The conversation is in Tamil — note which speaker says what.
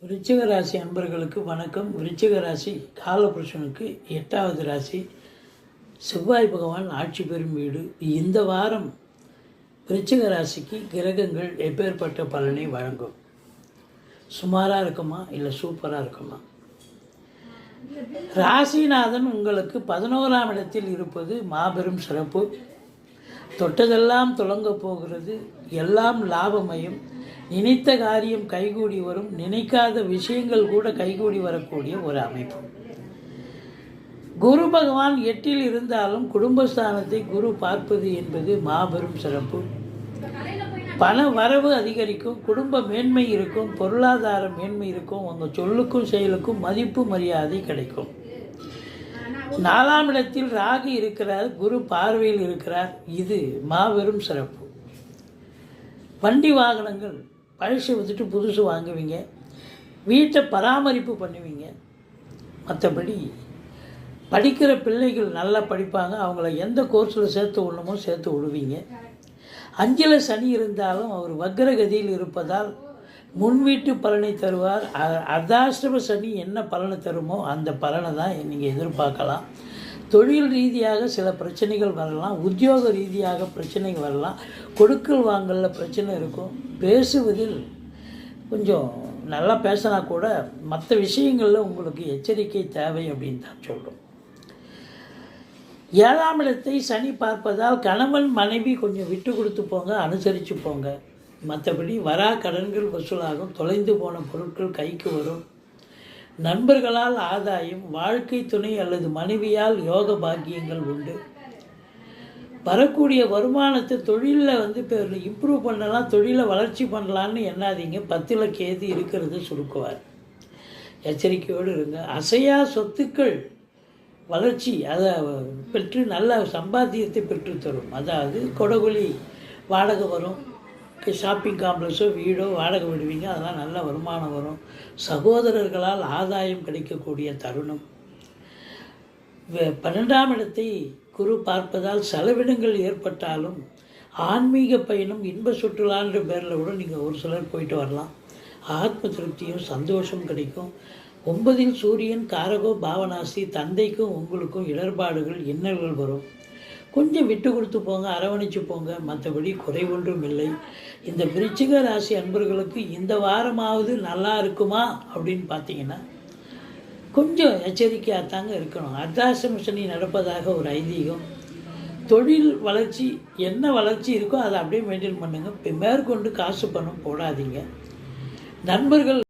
Speaker 1: விருச்சிக ராசி அன்பர்களுக்கு வணக்கம். விருச்சிக ராசி காலபுருஷனுக்கு 8வது ராசி. செவ்வாய் பகவான் ஆட்சி பெறும் வீடு. இந்த வாரம் விருச்சிக ராசிக்கு கிரகங்கள் எப்பேற்பட்ட பலனை வழங்கும்? சுமாராக இருக்குமா இல்லை சூப்பராக இருக்குமா? ராசிநாதன் உங்களுக்கு 11ஆம் இடத்தில் இருப்பது மாபெரும் சிறப்பு. தொட்டதெல்லாம் தொடங்க போகிறது. எல்லாம் லாபமயம். நினைத்த காரியம் கைகூடி வரும். நினைக்காத விஷயங்கள் கூட கைகூடி வரக்கூடிய ஒரு அமைப்பு. குரு பகவான் 8இல் இருந்தாலும் குடும்பஸ்தானத்தை குரு பார்ப்பது என்பது மாபெரும் சிறப்பு. பண வரவு அதிகரிக்கும். குடும்ப மேன்மை இருக்கும். பொருளாதார மேன்மை இருக்கும். உங்கள் சொல்லுக்கும் செயலுக்கும் மதிப்பு மரியாதை கிடைக்கும். 4ஆம் இடத்தில் ராகு இருக்கிறார். குரு பார்வையில் இருக்கிறார். இது மாபெரும் சிறப்பு. வண்டி வாகனங்கள் பழசு விட்டுட்டு புதுசு வாங்குவீங்க. வீட்டை பராமரிப்பு பண்ணுவீங்க. மற்றபடி படிக்கிற பிள்ளைகள் நல்லா படிப்பாங்க. அவங்கள எந்த கோர்ஸில் சேர்த்து விடணுமோ சேர்த்து விடுவீங்க. 5ல் சனி இருந்தாலும் அவர் வக்ரகதியில் இருப்பதால் முன்வீட்டு பலனை தருவார். அர்த்தாஷ்டம சனி என்ன பலனை தருமோ அந்த பலனை தான் நீங்கள் எதிர்பார்க்கலாம். தொழில் ரீதியாக சில பிரச்சனைகள் வரலாம். உத்தியோக ரீதியாக பிரச்சனைகள் வரலாம். கொடுக்கல் வாங்கலில் பிரச்சனை இருக்கும். பேசுவதில் கொஞ்சம் நல்லா பேசினா கூட மற்ற விஷயங்களில் உங்களுக்கு எச்சரிக்கை தேவை அப்படின்னு தான் சொல்கிறோம். 7ஆம் இடத்தை சனி பார்ப்பதால் கணவன் மனைவி கொஞ்சம் விட்டு கொடுத்து போங்க, அனுசரித்து போங்க. மற்றபடி வரா கடன்கள் வசூலாகும். தொலைந்து போன பொருட்கள் கைக்கு வரும். நண்பர்களால் ஆதாயம். வாழ்க்கை துணை அல்லது மனைவியால் யோக பாக்கியங்கள் உண்டு. வரக்கூடிய வருமானத்தை தொழிலில் இப்போ இம்ப்ரூவ் பண்ணலாம், தொழிலை வளர்ச்சி பண்ணலான்னு எண்ணாதீங்க. 10ல் கேது இருக்கிறது சுருக்குவார். எச்சரிக்கையோடு இருங்க. அசையா சொத்துக்கள் வளர்ச்சி அதை பெற்று நல்ல சம்பாத்தியத்தை பெற்றுத்தரும். அதாவது கொடகுலி வாடகை வரும். ஷாப்பிங் காம்ப்ளெக்ஸோ வீடோ வாடகை விடுவீங்க. அதெல்லாம் நல்ல வருமானம் வரும். சகோதரர்களால் ஆதாயம் கிடைக்கக்கூடிய தருணம். 12ஆம் இடத்தை குரு பார்ப்பதால் செலவினங்கள் ஏற்பட்டாலும் ஆன்மீக பயணம் இன்ப சுற்றுலான்ற பேரில் கூட நீங்கள் ஒரு சிலர் போயிட்டு வரலாம். ஆத்ம திருப்தியும் சந்தோஷம் கிடைக்கும். 9இல் சூரியன் காரகோ பாவனாசி. தந்தைக்கும் உங்களுக்கும் இடர்பாடுகள் இன்னல்கள் வரும். கொஞ்சம் விட்டு கொடுத்து போங்க, அரவணைச்சு போங்க. மற்றபடி குறை ஒன்றும் இல்லை. இந்த விருச்சிக ராசி அன்பர்களுக்கு இந்த வாரமாவது நல்லா இருக்குமா அப்படின்னு பார்த்தீங்கன்னா கொஞ்சம் எச்சரிக்கையாக தாங்க இருக்கணும். அர்த்தாஷ்டம சனி நடப்பதாக ஒரு ஐதீகம். தொழில் வளர்ச்சி என்ன வளர்ச்சி இருக்கோ அதை அப்படியே மெயின்டைன் பண்ணுங்கள். மேற்கொண்டு காசு பணம் போடாதீங்க. நண்பர்கள்